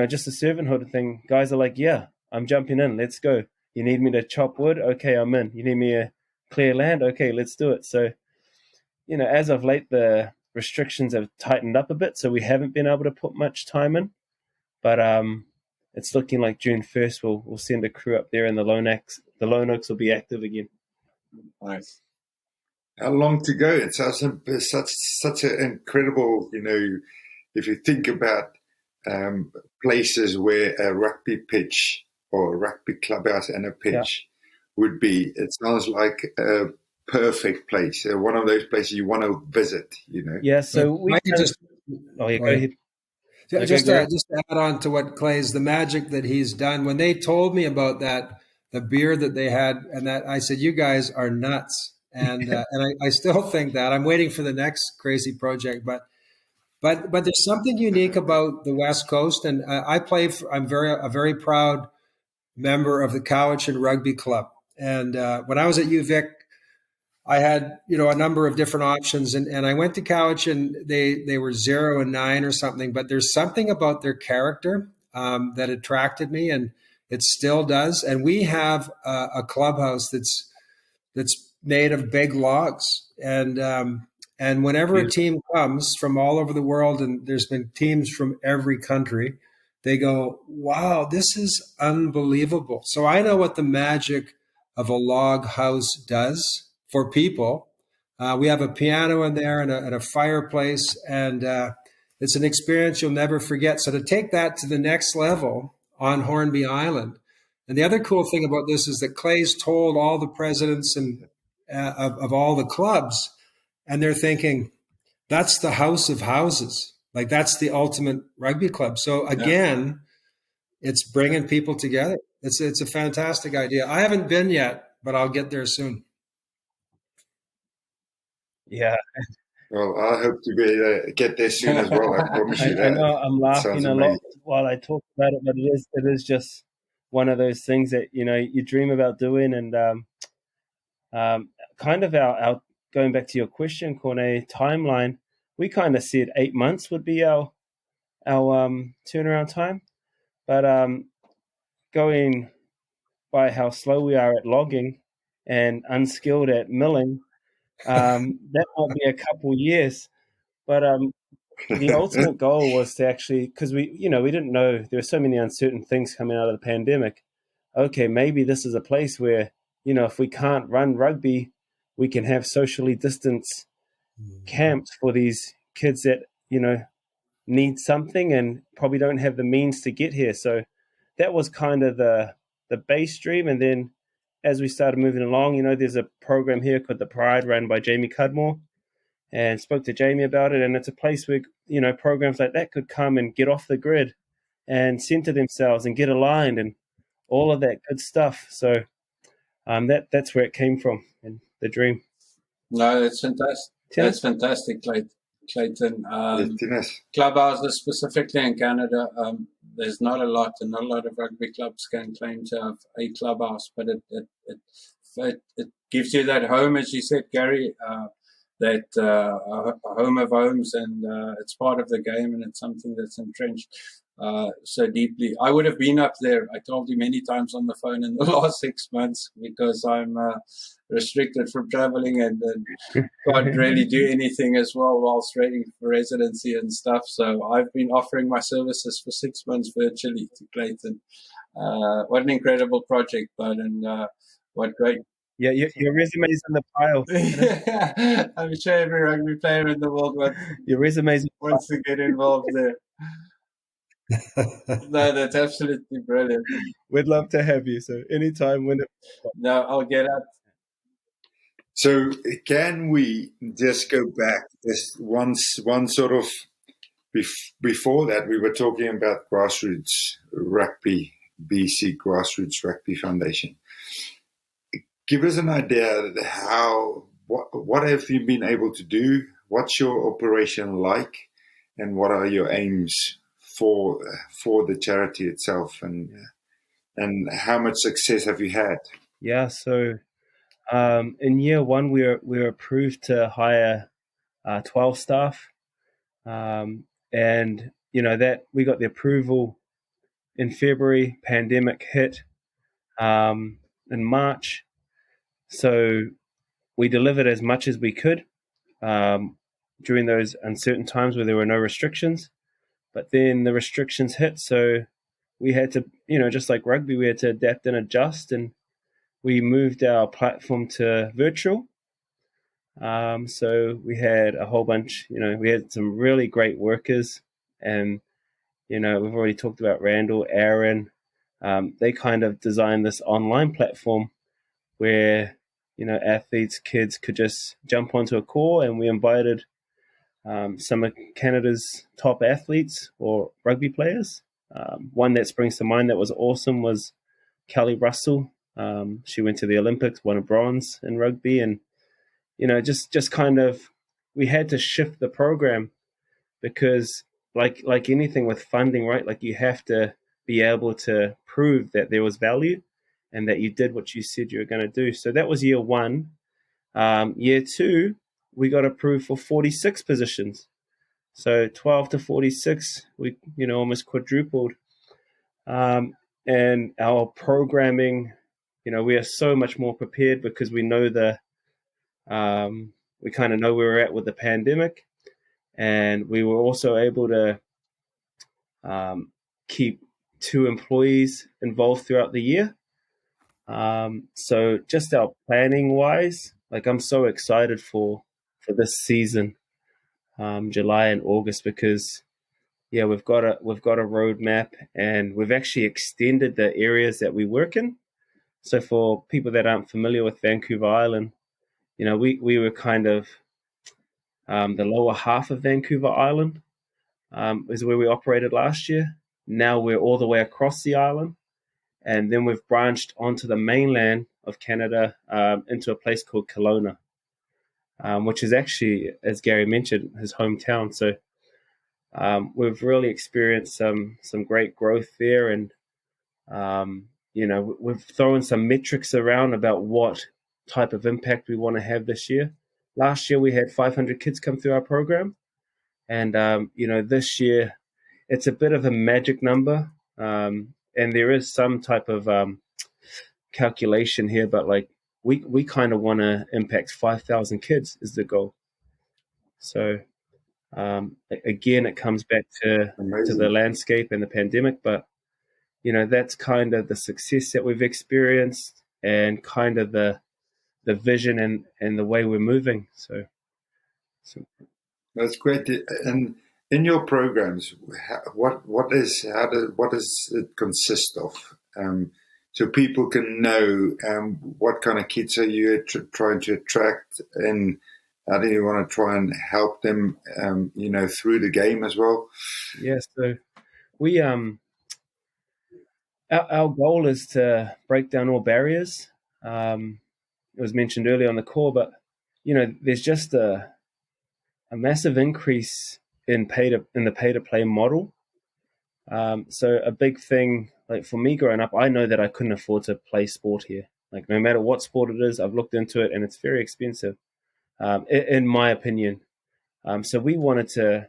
just a servanthood thing. Guys are like, yeah, I'm jumping in. Let's go. You need me to chop wood? Okay, I'm in. You need me to clear land? Okay, let's do it. So, as of late, the restrictions have tightened up a bit, so we haven't been able to put much time in. But it's looking like June 1st we'll send a crew up there, and the Lone Oaks will be active again. Nice. How long to go? It's such an incredible, if you think about places where a rugby pitch or a rugby clubhouse and a pitch would be. It sounds like a perfect place. One of those places you want to visit, Yeah, so we I can just... go ahead. Just to add on to what Clay's, the magic that he's done. When they told me about that, the beer that they had, and that I said, you guys are nuts. and I still think that. I'm waiting for the next crazy project, but there's something unique about the West Coast, and I'm a very proud member of the Cowichan Rugby Club. And when I was at UVic, I had a number of different options, and I went to Cowichan. They were 0 and 9 or something, but there's something about their character that attracted me, and it still does. And we have a clubhouse that's made of big logs, and whenever a team comes from all over the world, and there's been teams from every country, they go, wow, this is unbelievable. So I know what the magic of a log house does for people. We have a piano in there and a fireplace, and it's an experience you'll never forget. So to take that to the next level on Hornby Island. And the other cool thing about this is that Clay's told all the presidents and of all the clubs, and they're thinking, that's the house of houses. Like, that's the ultimate rugby club. So again, it's bringing people together. It's a fantastic idea. I haven't been yet, but I'll get there soon. Yeah. Well, I hope to get there soon as well. I promise you that. I know I'm laughing a lot while I talk about it, but it is just one of those things that you dream about doing, and kind of our going back to your question, Corne, timeline. We kind of said 8 months would be our turnaround time, but going by how slow we are at logging and unskilled at milling, that might be a couple years. But the ultimate goal was to actually, because we didn't know, there were so many uncertain things coming out of the pandemic. Okay, maybe this is a place where, if we can't run rugby, we can have socially distanced camps for these kids that, need something and probably don't have the means to get here. So that was kind of the base dream. And then as we started moving along, there's a program here called The Pride, run by Jamie Cudmore, and spoke to Jamie about it. And it's a place where, programs like that could come and get off the grid and center themselves and get aligned and all of that good stuff. So that's where it came from, and the dream. No, that's fantastic. That's fantastic, Clayton. Clubhouses, specifically in Canada, there's not a lot, and not a lot of rugby clubs can claim to have a clubhouse, but it gives you that home, as you said, Gary, that a home of homes, and it's part of the game, and it's something that's entrenched so deeply. I would have been up there, I told you many times on the phone, in the last 6 months, because I'm restricted from traveling and can't really do anything as well whilst waiting for residency and stuff. So I've been offering my services for 6 months virtually to Clayton. What an incredible project, bud, and what great. Yeah, your resume's in the pile. I'm sure every rugby player in the world wants to get involved there. No, that's absolutely brilliant. We'd love to have you. So anytime when No, I'll get up. So can we just go back just one sort of before that? We were talking about Grassroots Rugby, BC Grassroots Rugby Foundation. Give us an idea what have you been able to do? What's your operation like, and what are your aims for the charity itself, and how much success have you had? Yeah, so in year one, we were approved to hire 12 staff, and that we got the approval in February. Pandemic hit in March, so we delivered as much as we could during those uncertain times where there were no restrictions. But then the restrictions hit, so we had to, just like rugby, we had to adapt and adjust, and we moved our platform to virtual. So we had a whole bunch, we had some really great workers, and, we've already talked about Randall, Aaron. They kind of designed this online platform where, athletes, kids could just jump onto a call, and we invited some of Canada's top athletes or rugby players. One that springs to mind that was awesome was Kelly Russell. She went to the Olympics, won a bronze in rugby, and just kind of, we had to shift the program because like anything with funding, right? Like you have to be able to prove that there was value and that you did what you said you were going to do. So that was year one. Year two, we got approved for 46 positions. So 12 to 46, we almost quadrupled. And our programming, we are so much more prepared because we know we kind of know where we're at with the pandemic. And we were also able to keep 2 employees involved throughout the year. So just our planning wise, like I'm so excited for this season, July and August, because we've got a roadmap, and we've actually extended the areas that we work in. So for people that aren't familiar with Vancouver Island, we were kind of the lower half of Vancouver Island is where we operated last year. Now we're all the way across the island, and then we've branched onto the mainland of Canada into a place called Kelowna, which is actually, as Gary mentioned, his hometown. So we've really experienced some great growth there, and we've thrown some metrics around about what type of impact we want to have this year. Last year we had 500 kids come through our program, and this year it's a bit of a magic number, and there is some type of calculation here, but like we kind of want to impact 5,000 kids is the goal. So again, it comes back to the landscape and the pandemic, but that's kind of the success that we've experienced, and kind of the vision and the way we're moving. So that's great. And in your programs, what does it consist of? So people can know what kind of kids are you trying to attract, and how do you want to try and help them, through the game as well? Yeah, so we our goal is to break down all barriers. It was mentioned earlier on the call, but there's just a massive increase in the pay to play model. So a big thing, like for me growing up, I know that I couldn't afford to play sport here. Like no matter what sport it is, I've looked into it, and it's very expensive, in my opinion. So we wanted to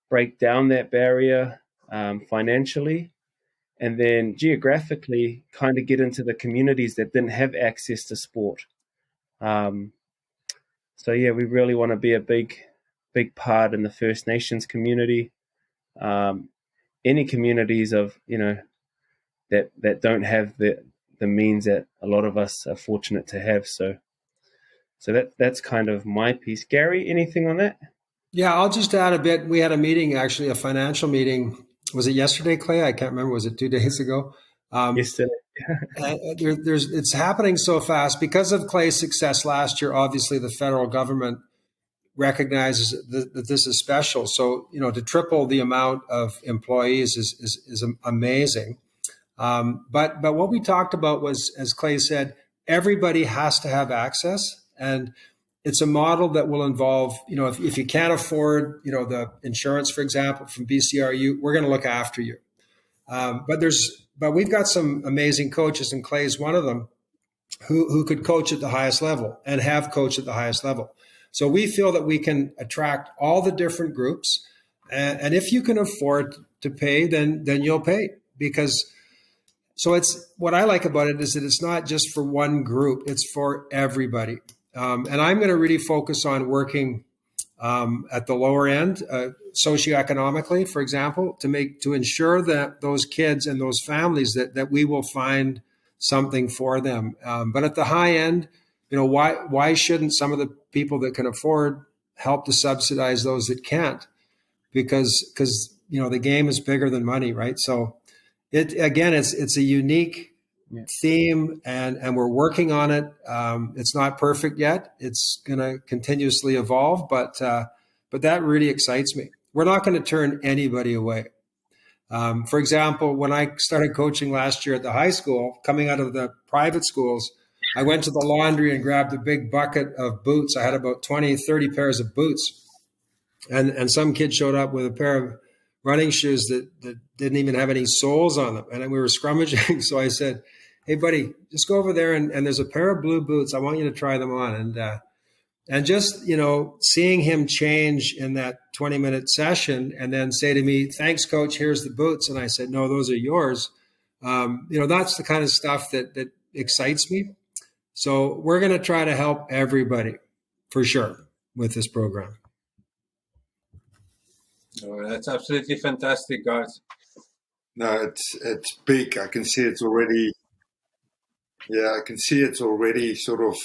break down that barrier financially, and then geographically kind of get into the communities that didn't have access to sport. So we really want to be a big part in the First Nations community, any communities of that don't have the means that a lot of us are fortunate to have. So that's kind of my piece. Gary, anything on that? Yeah, I'll just add a bit. We had a meeting, actually, a financial meeting. Was it yesterday, Clay? I can't remember. Was it 2 days ago? Yesterday. It's happening so fast because of Clay's success last year. Obviously, the federal government recognizes that this is special. So, to triple the amount of employees is amazing. But what we talked about was, as Clay said, everybody has to have access, and it's a model that will involve, if you can't afford, the insurance, for example, from BCRU, we're going to look after you. But we've got some amazing coaches, and Clay's one of them, who could coach at the highest level and have coached at the highest level. So we feel that we can attract all the different groups, and if you can afford to pay, then you'll pay. So it's, what I like about it is that it's not just for one group; it's for everybody. And I'm going to really focus on working at the lower end, socioeconomically, for example, to ensure that those kids and those families that we will find something for them. But at the high end, why shouldn't some of the people that can afford help to subsidize those that can't? Because the game is bigger than money, right? So it's a unique theme, and we're working on it. It's not perfect yet. It's going to continuously evolve, but that really excites me. We're not going to turn anybody away. For example, when I started coaching last year at the high school, coming out of the private schools, I went to the laundry and grabbed a big bucket of boots. I had about 20, 30 pairs of boots. And some kid showed up with a pair of running shoes that didn't even have any soles on them. And we were scrummaging. So I said, hey, buddy, just go over there. And there's a pair of blue boots. I want you to try them on. And just, seeing him change in that 20-minute session and then say to me, thanks, coach, here's the boots. And I said, no, those are yours. That's the kind of stuff that excites me. So we're going to try to help everybody for sure with this program. Oh, that's absolutely fantastic, guys. No, it's big. I can see it's already. Yeah, I can see it's already sort of,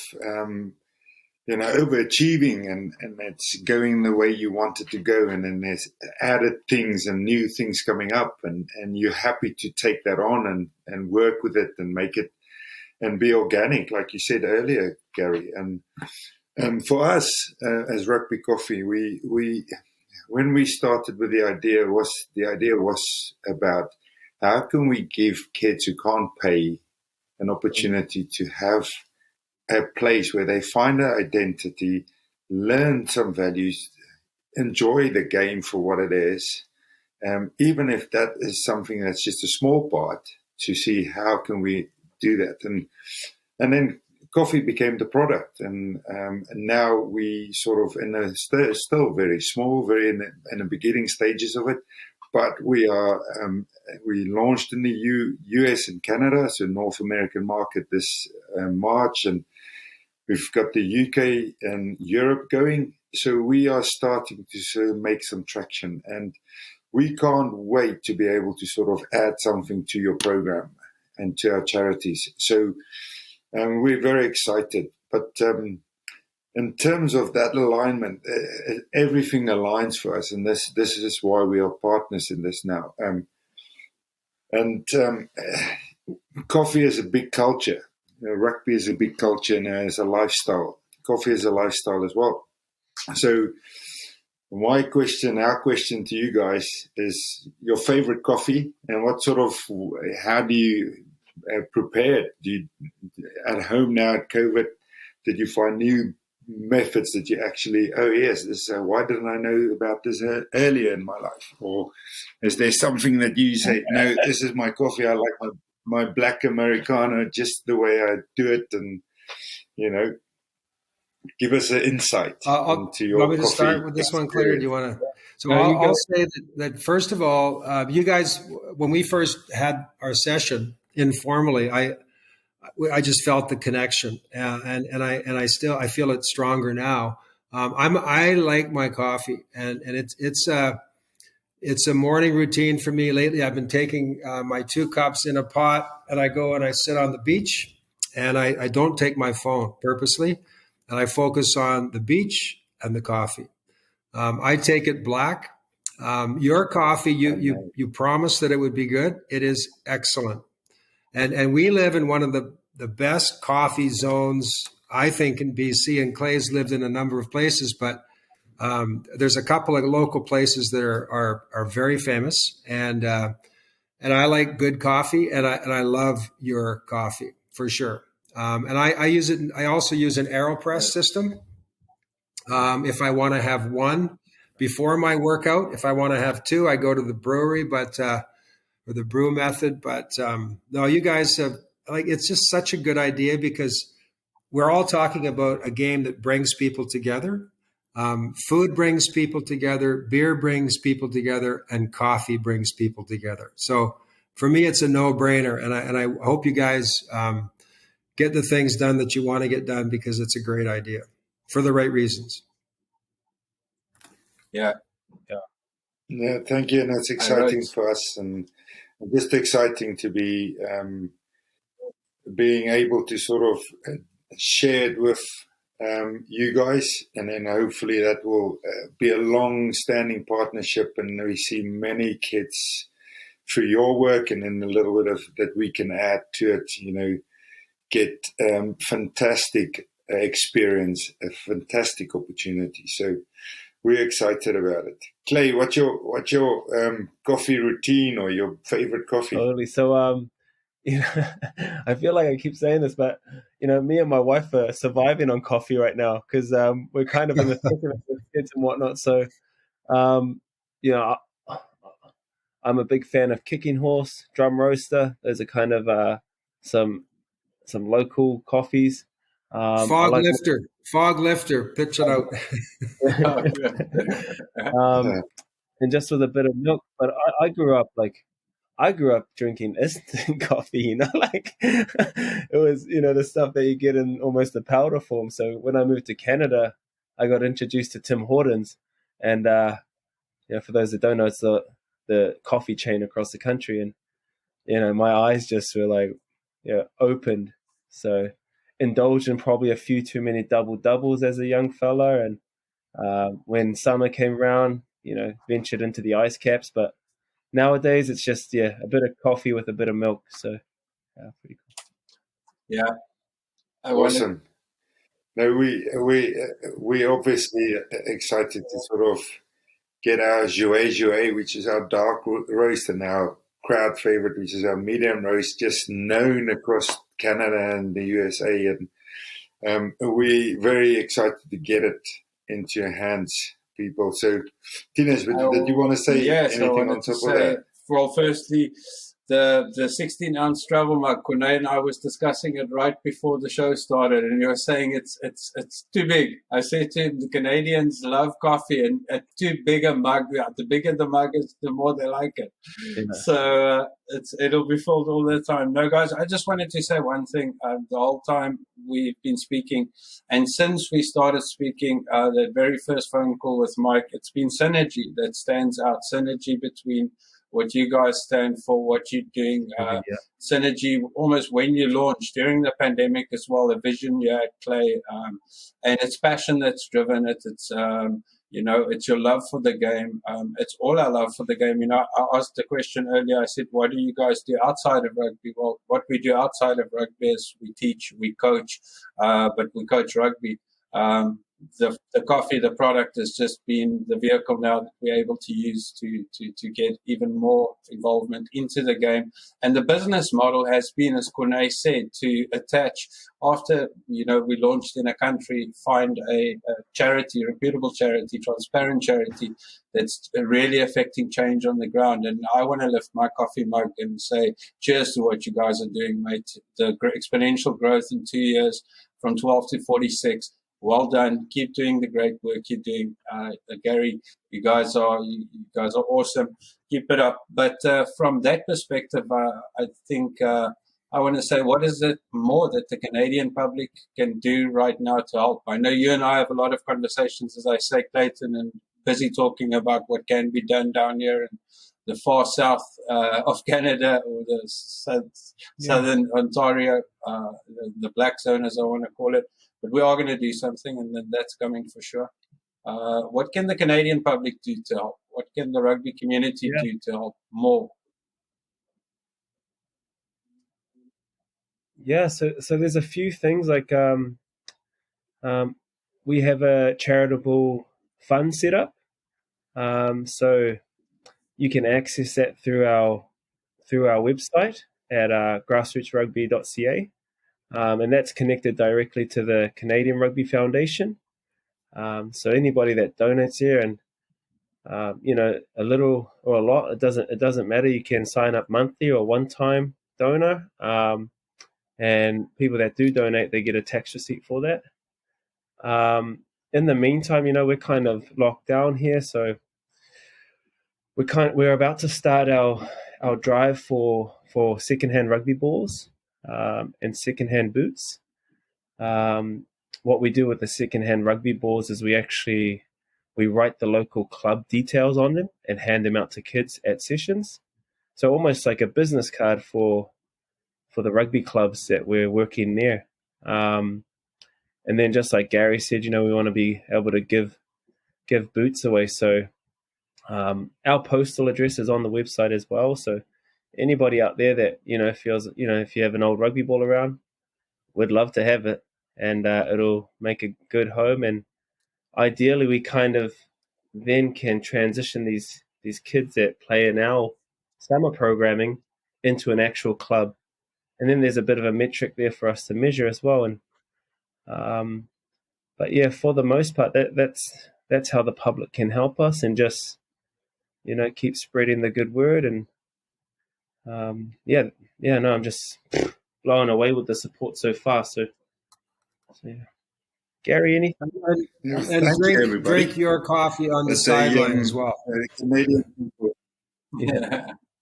overachieving, and it's going the way you want it to go. And then there's added things and new things coming up, and you're happy to take that on and work with it and make it and be organic, like you said earlier, Gary. And for us as Rugby Coffee, we when we started with the idea was about how can we give kids who can't pay an opportunity to have a place where they find their identity, learn some values, enjoy the game for what it is, even if that is something that's just a small part, to see how can we do that. And then coffee became the product, and now we sort of still very small, very in the beginning stages of it, but we are we launched in the US and Canada, so North American market this March, and we've got the UK and Europe going. So we are starting to make some traction, and we can't wait to be able to sort of add something to your program and to our charities. So we're very excited. But in terms of that alignment, everything aligns for us, and this is why we are partners in this now. Coffee is a big culture. Rugby is a big culture and as a lifestyle. Coffee is a lifestyle as well. So our question to you guys is your favorite coffee, and how do you prepare it? Do you, at home now at COVID, did you find new methods that you actually, why didn't I know about this earlier in my life? Or is there something that you say, no, this is my coffee, I like my black Americano just the way I do it, and give us an insight into your coffee. Want me to start with this one, Claire? Do you want to? So I'll say that first of all, you guys, when we first had our session informally, I just felt the connection, and I feel it stronger now. I like my coffee, and it's a morning routine for me. Lately, I've been taking my 2 cups in a pot, and I go and I sit on the beach, and I don't take my phone purposely, and I focus on the beach and the coffee. I take it black. Your coffee, you promised that it would be good. It is excellent. And we live in one of the best coffee zones, I think, in BC, and Clay's lived in a number of places, but there's a couple of local places that are very famous, and I like good coffee, and I love your coffee for sure. And I use it. I also use an AeroPress system. If I want to have one before my workout, if I want to have 2, I go to the brewery, or the brew method. But no, you guys have, it's just such a good idea, because we're all talking about a game that brings people together. Food brings people together, beer brings people together, and coffee brings people together. So for me, it's a no-brainer, and I hope you guys get the things done that you want to get done, because it's a great idea for the right reasons. Yeah. Thank you, and that's exciting for us, and just exciting to be being able to sort of share it with you guys, and then hopefully that will be a long-standing partnership, and we see many kids through your work, and then a little bit of that we can add to it, get fantastic experience, a fantastic opportunity. So we're excited about it. Clay, what's your coffee routine or your favorite coffee? Totally. So I feel like I keep saying this, but me and my wife are surviving on coffee right now because we're kind of in the thick of it with kids and whatnot. So, um, you know, I'm a big fan of Kicking Horse, Drum Roaster. Those are kind of some local coffees. I like Fog lifter, pitch it out. um, and just with a bit of milk. But I grew up drinking instant coffee, like it was, the stuff that you get in almost the powder form. So when I moved to Canada, I got introduced to Tim Hortons, and for those that don't know, it's the coffee chain across the country, and my eyes just were like, opened. So indulged in probably a few too many doubles as a young fella, and when summer came around, ventured into the ice caps, but nowadays it's just a bit of coffee with a bit of milk. So pretty cool. Yeah, awesome. No, we obviously excited to sort of get our jouet, which is our dark roast, and our crowd favorite, which is our medium roast, just known across Canada and the USA, and we're very excited to get it into your hands, people. So, Tinus, did you want to say anything on top of that? Well, firstly, the 16-ounce travel mug, Kunay and I was discussing it right before the show started, and you were saying it's too big. I said to him, the Canadians love coffee, and a too big a mug, the bigger the mug is, the more they like it. Yeah. So it'll be filled all the time. No, guys, I just wanted to say one thing. The whole time we've been speaking, and since we started speaking, the very first phone call with Mike, it's been synergy that stands out, synergy between what you guys stand for, what you're doing, synergy almost when you launched during the pandemic as well, a vision you had, Clay, and it's passion that's driven it. It's, it's your love for the game. It's all our love for the game. I asked the question earlier, I said, what do you guys do outside of rugby? Well, what we do outside of rugby is we teach, we coach, but we coach rugby. The coffee, the product has just been the vehicle now that we're able to use to get even more involvement into the game. And the business model has been, as Kunay said, to attach after, we launched in a country, find a charity, reputable charity, transparent charity that's really affecting change on the ground. And I want to lift my coffee mug and say, cheers to what you guys are doing, mate. The exponential growth in 2 years from 12 to 46. Well done. Keep doing the great work you're doing. Gary, you guys are awesome. Keep it up. But from that perspective, I think I want to say, what is it more that the Canadian public can do right now to help? I know you and I have a lot of conversations, as I say, Clayton, and busy talking about what can be done down here in the far south of Canada, or the southern Ontario, the black zone, as I want to call it. But we are going to do something, and then that's coming for sure. What can the Canadian public do to help? What can the rugby community do to help more? Yeah, so there's a few things like we have a charitable fund set up, so you can access that through our website at grassrootsrugby.ca. And that's connected directly to the Canadian Rugby Foundation. So anybody that donates here, and a little or a lot, it doesn't matter. You can sign up monthly or one-time donor, and people that do donate, they get a tax receipt for that. In the meantime, we're kind of locked down here, so we're about to start our drive for secondhand rugby balls and secondhand boots. What we do with the secondhand rugby balls is we write the local club details on them and hand them out to kids at sessions. So almost like a business card for the rugby clubs that we're working near. And then just like Gary said, we want to be able to give boots away. So our postal address is on the website as well. So anybody out there that, feels, if you have an old rugby ball around, we'd love to have it, and it'll make a good home. And ideally we kind of then can transition these kids that play in our summer programming into an actual club. and then there's a bit of a metric there for us to measure as well. And but yeah, for the most part, that's how the public can help us and just keep spreading the good word. And no, I'm just blown away with the support so far. So yeah. Gary, anything? And drink your coffee on the sideline as well. Canadian people.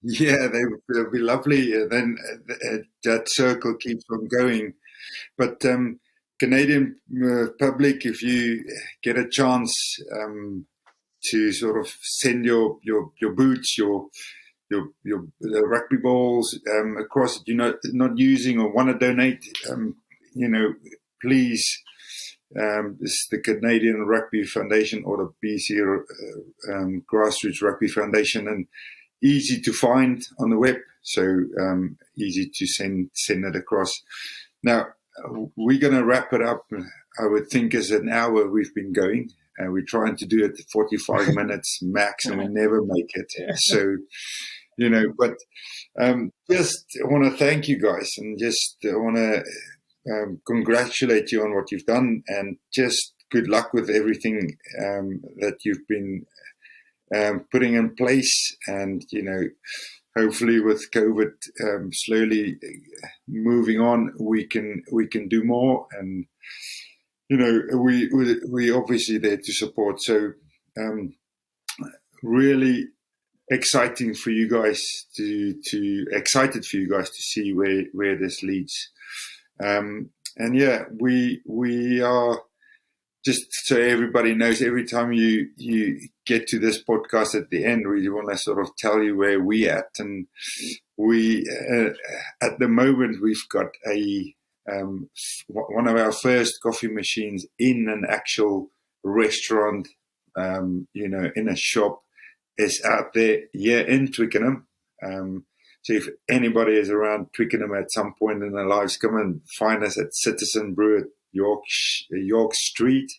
Yeah, they'll be lovely. Then that circle keeps on going. But Canadian public, if you get a chance to sort of send your boots, your rugby balls across, not using or want to donate, please. This is the Canadian Rugby Foundation or the BC Grassroots Rugby Foundation, and easy to find on the web, so easy to send it across. Now, we're going to wrap it up. I would think as an hour we've been going, and we're trying to do it 45 minutes max, and we never make it. So, but just want to thank you guys, and just want to congratulate you on what you've done, and just good luck with everything that you've been putting in place. And hopefully with COVID slowly moving on, we can do more. And we obviously there to support. So really exciting for you guys excited for you guys to see where this leads. And yeah, we are, just so everybody knows, every time you get to this podcast at the end, we want to sort of tell you where we at. And we, at the moment, we've got one of our first coffee machines in an actual restaurant, in a shop, is out there here in Twickenham. So if anybody is around Twickenham at some point in their lives, come and find us at Citizen Brew at York Street,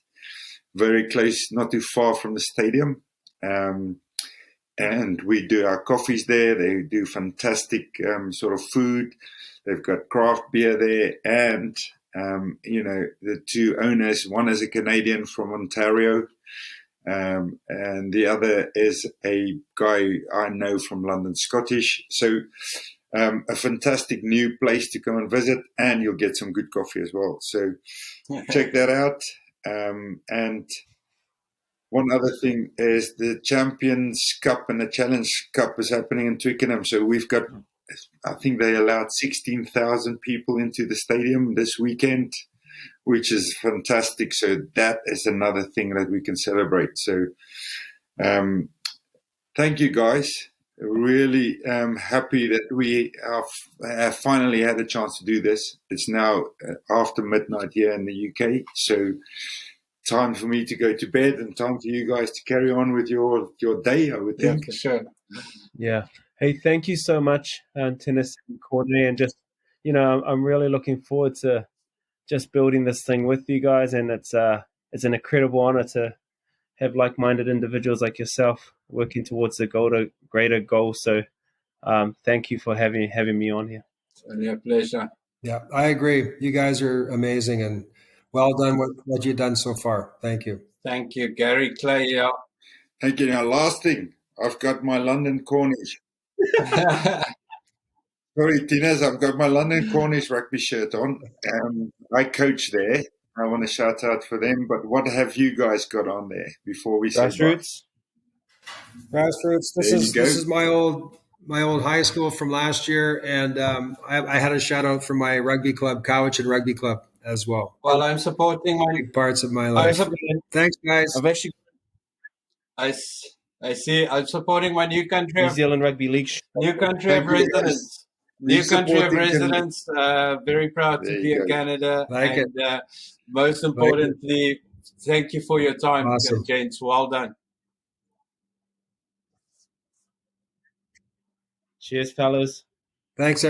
very close, not too far from the stadium. And we do our coffees there. They do fantastic sort of food. They've got craft beer there. And, the two owners, one is a Canadian from Ontario, and the other is a guy I know from London, Scottish. So a fantastic new place to come and visit, and you'll get some good coffee as well. So check that out. And one other thing is the Champions Cup and the Challenge Cup is happening in Twickenham. So we've got, I think they allowed 16,000 people into the stadium this weekend, which is fantastic. So that is another thing that we can celebrate. So thank you, guys. Really happy that we have finally had a chance to do this. It's now after midnight here in the UK. So time for me to go to bed and time for you guys to carry on with your day, I would think. Yeah, for sure. Yeah. Hey, thank you so much, Tennis and Courtney. And just, I'm really looking forward to just building this thing with you guys. And it's an incredible honor to have like-minded individuals like yourself working towards the greater goal. So thank you for having me on here. It's only a pleasure. Yeah, I agree. You guys are amazing, and well done what you've done so far. Thank you. Thank you, Gary, Clay. Yeah. Thank you. Now, last thing, I've got my London Cornish. Sorry, Tinas, I've got my London Cornish rugby shirt on. I coach there. I want to shout out for them. But what have you guys got on there before we say Grassroots? Grassroots. This is my old high school from last year, and I had a shout out for my rugby club, Cowichan Rugby Club, as well. Well, I'm supporting my big parts of my life. Thanks, guys. I see. I'm supporting my new country. New Zealand Rugby League. New country of residence. New country of residence. Very proud to be in Canada. Most importantly, thank you for your time, awesome. James. Well done. Cheers, fellas. Thanks,